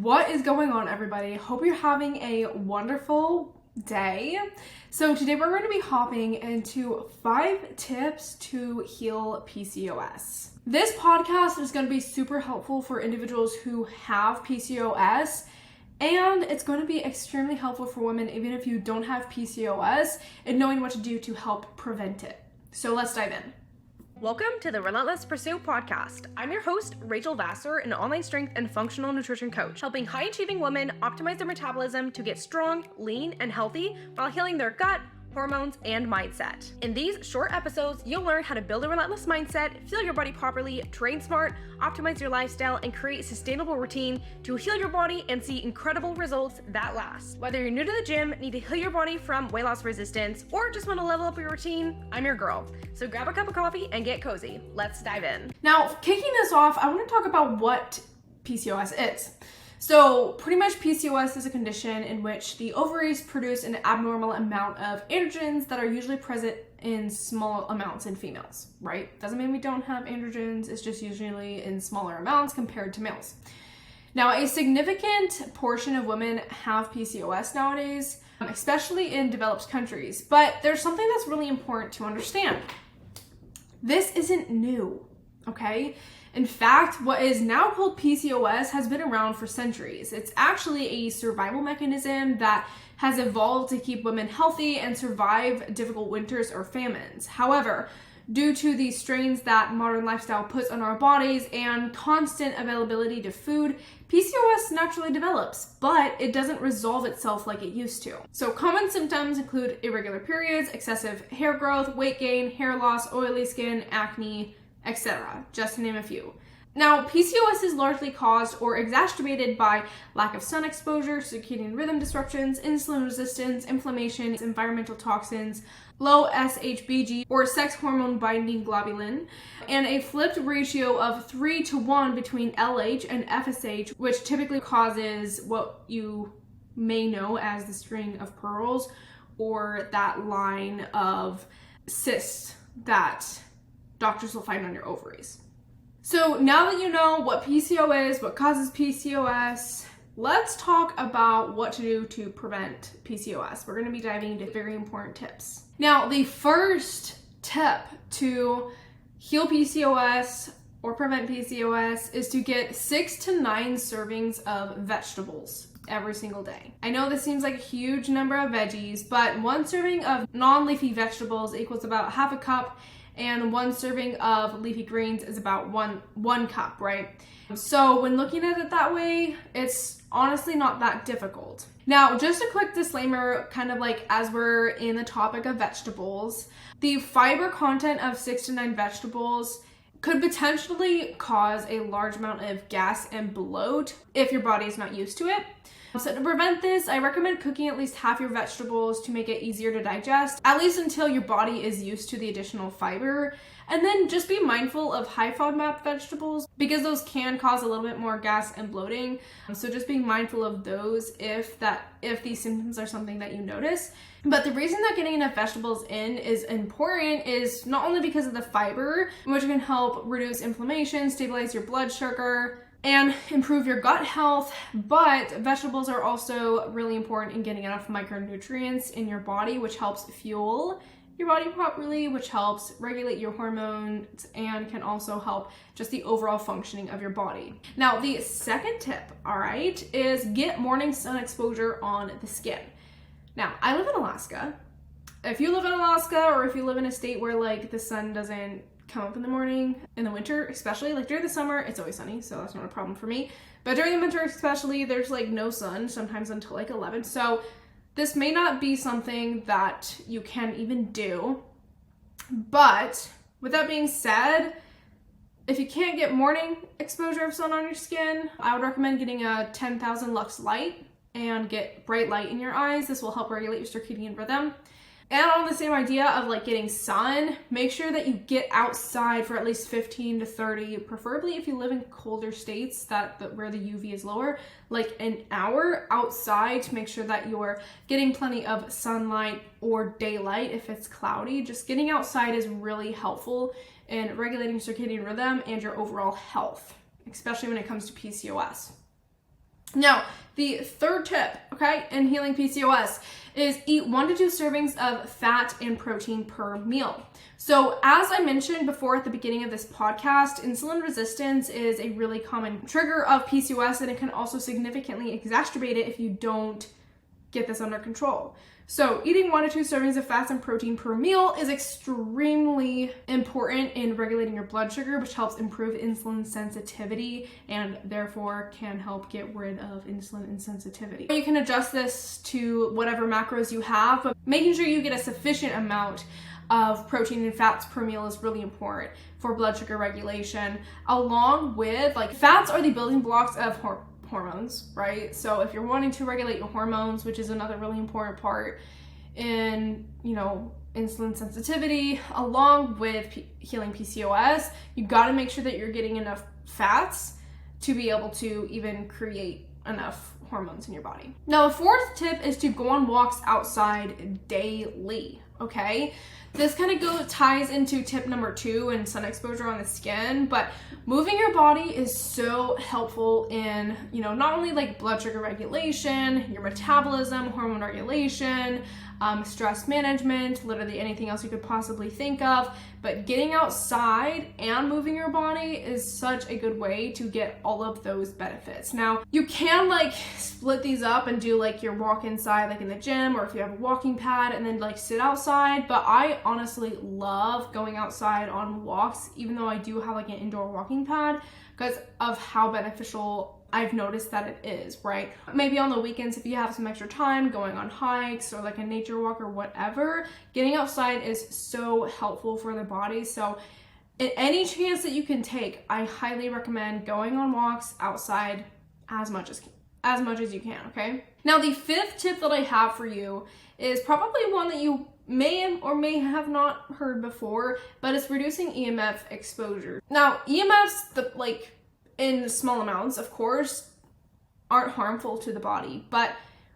What is going on, everybody? Hope you're having a wonderful day. So today we're going to be hopping into 5 tips to heal PCOS. This podcast is going to be super helpful for individuals who have PCOS, and it's going to be extremely helpful for women even if you don't have PCOS and knowing what to do to help prevent it. So let's dive in. Welcome to the Relentless Pursuit podcast. I'm your host, Rachel Vassar, an online strength and functional nutrition coach, helping high-achieving women optimize their metabolism to get strong, lean, and healthy while healing their gut, hormones, and mindset. In these short episodes, you'll learn how to build a relentless mindset, feel your body properly, train smart, optimize your lifestyle, and create a sustainable routine to heal your body and see incredible results that last. Whether you're new to the gym, need to heal your body from weight loss resistance, or just want to level up your routine, I'm your girl. So grab a cup of coffee and get cozy. Let's dive in. Now, kicking this off, I want to talk about what PCOS is. So pretty much PCOS is a condition in which the ovaries produce an abnormal amount of androgens that are usually present in small amounts in females, right? Doesn't mean we don't have androgens, it's just usually in smaller amounts compared to males. Now, a significant portion of women have PCOS nowadays, especially in developed countries, but there's something that's really important to understand. This isn't new, okay? In fact, what is now called PCOS has been around for centuries. It's actually a survival mechanism that has evolved to keep women healthy and survive difficult winters or famines. However, due to the strains that modern lifestyle puts on our bodies and constant availability to food, PCOS naturally develops, but it doesn't resolve itself like it used to. So common symptoms include irregular periods, excessive hair growth, weight gain, hair loss, oily skin, acne, etc., just to name a few. Now, PCOS is largely caused or exacerbated by lack of sun exposure, circadian rhythm disruptions, insulin resistance, inflammation, environmental toxins, low SHBG or sex hormone binding globulin, and a flipped ratio of 3:1 between LH and FSH, which typically causes what you may know as the string of pearls or that line of cysts that doctors will find on your ovaries. So now that you know what PCOS is, what causes PCOS, let's talk about what to do to prevent PCOS. We're going to be diving into very important tips. Now, the first tip to heal PCOS or prevent PCOS is to get 6 to 9 servings of vegetables every single day. I know this seems like a huge number of veggies, but 1 serving of non-leafy vegetables equals about half a cup, and 1 serving of leafy greens is about one cup, right? So when looking at it that way, it's honestly not that difficult. Now, just a quick disclaimer, kind of like as we're in the topic of vegetables, the fiber content of 6 to 9 vegetables could potentially cause a large amount of gas and bloat if your body is not used to it. So to prevent this, I recommend cooking at least half your vegetables to make it easier to digest, at least until your body is used to the additional fiber. And then just be mindful of high FODMAP vegetables because those can cause a little bit more gas and bloating. So just being mindful of those if these symptoms are something that you notice. But the reason that getting enough vegetables in is important is not only because of the fiber, which can help reduce inflammation, stabilize your blood sugar, and improve your gut health, but vegetables are also really important in getting enough micronutrients in your body, which helps fuel your body properly, which helps regulate your hormones, and can also help just the overall functioning of your body. Now, the second tip, all right, is get morning sun exposure on the skin. Now, I live in Alaska. If you live in Alaska, or if you live in a state where like the sun doesn't come up in the morning, in the winter especially, like during the summer it's always sunny, so that's not a problem for me, but during the winter especially, there's like no sun sometimes until like 11, so this may not be something that you can even do. But with that being said, if you can't get morning exposure of sun on your skin, I would recommend getting a 10,000 lux light and get bright light in your eyes. This will help regulate your circadian rhythm. And on the same idea of like getting sun, make sure that you get outside for at least 15 to 30, preferably if you live in colder states where the UV is lower, like an hour outside to make sure that you're getting plenty of sunlight or daylight if it's cloudy. Just getting outside is really helpful in regulating circadian rhythm and your overall health, especially when it comes to PCOS. Now, the third tip, okay, in healing PCOS is eat 1 to 2 servings of fat and protein per meal. So as I mentioned before at the beginning of this podcast, insulin resistance is a really common trigger of PCOS, and it can also significantly exacerbate it if you don't get this under control. So eating 1 to 2 servings of fats and protein per meal is extremely important in regulating your blood sugar, which helps improve insulin sensitivity and therefore can help get rid of insulin insensitivity. You can adjust this to whatever macros you have, but making sure you get a sufficient amount of protein and fats per meal is really important for blood sugar regulation, along with, like, fats are the building blocks of hormones, right? So if you're wanting to regulate your hormones, which is another really important part in, insulin sensitivity, along with healing PCOS, you got to make sure that you're getting enough fats to be able to even create enough hormones in your body. Now, the fourth tip is to go on walks outside daily, okay? This kind of ties into tip number 2 in sun exposure on the skin, but moving your body is so helpful in, not only like blood sugar regulation, your metabolism, hormone regulation, stress management, literally anything else you could possibly think of, but getting outside and moving your body is such a good way to get all of those benefits. Now, you can split these up and do your walk inside, like in the gym, or if you have a walking pad, and then sit outside, but I honestly love going outside on walks, even though I do have an indoor walking pad, because of how beneficial I've noticed that it is, right? Maybe on the weekends, if you have some extra time going on hikes or a nature walk or whatever, getting outside is so helpful for the body. So at any chance that you can take, I highly recommend going on walks outside as much as you can, okay? Now, the 5th tip that I have for you is probably one that you may or may have not heard before, but it's reducing EMF exposure. Now, EMFs, in small amounts, of course, aren't harmful to the body, but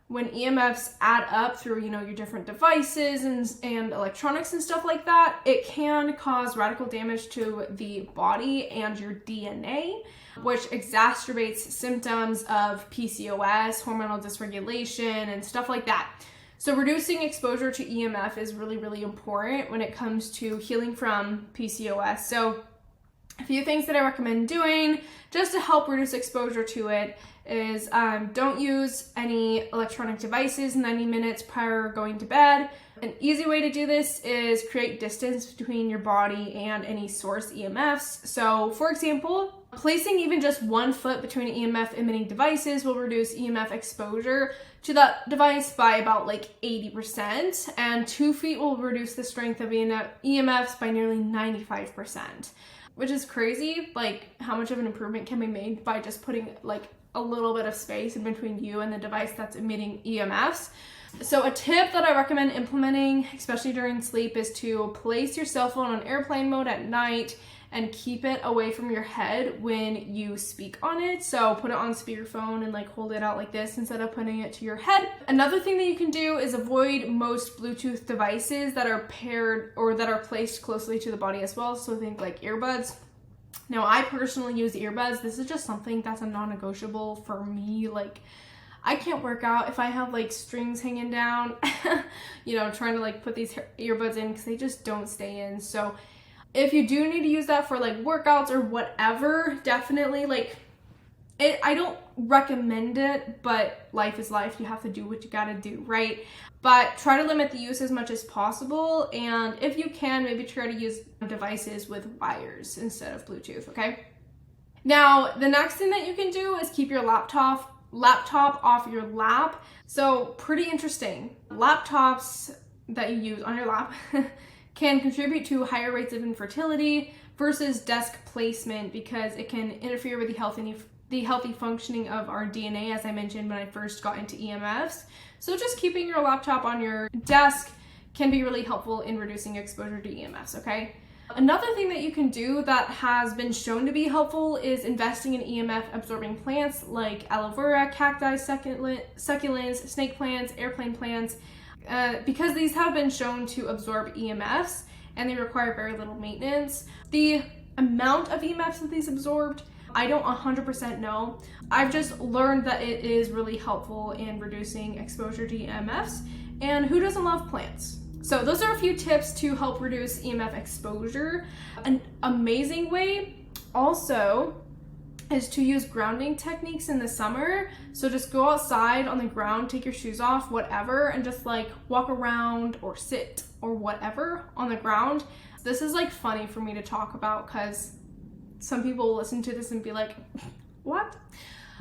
when EMFs add up through, your different devices and electronics and stuff like that, it can cause radical damage to the body and your DNA, which exacerbates symptoms of PCOS, hormonal dysregulation, and stuff like that. So reducing exposure to EMF is really, really important when it comes to healing from PCOS. So a few things that I recommend doing just to help reduce exposure to it is don't use any electronic devices 90 minutes prior to going to bed. An easy way to do this is create distance between your body and any source EMFs. So, for example, placing even just 1 foot between EMF emitting devices will reduce EMF exposure to that device by about 80%, and 2 feet will reduce the strength of EMFs by nearly 95%. Which is crazy, how much of an improvement can be made by just putting a little bit of space in between you and the device that's emitting EMFs. So a tip that I recommend implementing, especially during sleep, is to place your cell phone on airplane mode at night and keep it away from your head when you speak on it. So put it on speakerphone and hold it out like this instead of putting it to your head. Another thing that you can do is avoid most Bluetooth devices that are paired or that are placed closely to the body as well. So think earbuds. Now, I personally use earbuds. This is just something that's a non-negotiable for me. I can't work out if I have strings hanging down, trying to put these earbuds in because they just don't stay in. So if you do need to use that for workouts or whatever, definitely I don't recommend it, but life is life. You have to do what you gotta do, right? But try to limit the use as much as possible, and if you can, maybe try to use devices with wires instead of Bluetooth, okay? Now, the next thing that you can do is keep your laptop off your lap. So pretty interesting. Laptops that you use on your lap can contribute to higher rates of infertility versus desk placement because it can interfere with the healthy functioning of our DNA, as I mentioned when I first got into EMFs. So just keeping your laptop on your desk can be really helpful in reducing exposure to EMFs, okay? Another thing that you can do that has been shown to be helpful is investing in EMF absorbing plants like aloe vera, cacti, succulents, snake plants, airplane plants, because these have been shown to absorb EMFs and they require very little maintenance. The amount of EMFs that these absorbed I don't 100% know. I've just learned that it is really helpful in reducing exposure to EMFs, and who doesn't love plants? So those are a few tips to help reduce EMF exposure. An amazing way also is to use grounding techniques in the summer. So just go outside on the ground, take your shoes off, whatever, and just like walk around or sit or whatever on the ground. This is like funny for me to talk about because some people will listen to this and be like, what?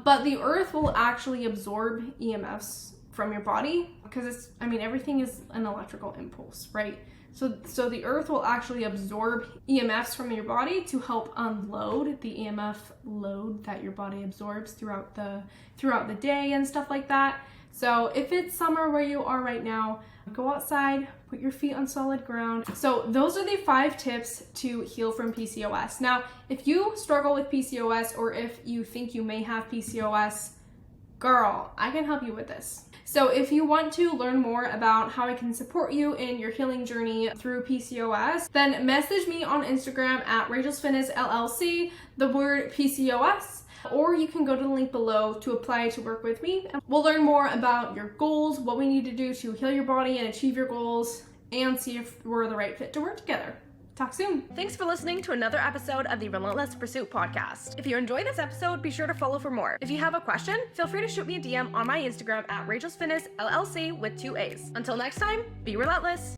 But the earth will actually absorb EMFs from your body because everything is an electrical impulse, right? So the earth will actually absorb EMFs from your body to help unload the EMF load that your body absorbs throughout the day and stuff like that. So if it's summer where you are right now, go outside, put your feet on solid ground. So those are the 5 tips to heal from PCOS. Now, if you struggle with PCOS or if you think you may have PCOS, girl, I can help you with this. So if you want to learn more about how I can support you in your healing journey through PCOS, then message me on Instagram at Rachel's Fitness LLC, the word PCOS, or you can go to the link below to apply to work with me. We'll learn more about your goals, what we need to do to heal your body and achieve your goals, and see if we're the right fit to work together. Talk soon. Thanks for listening to another episode of the Relentless Pursuit podcast. If you enjoyed this episode, be sure to follow for more. If you have a question, feel free to shoot me a DM on my Instagram at Rachel's Fitness LLC with 2 A's. Until next time, be relentless.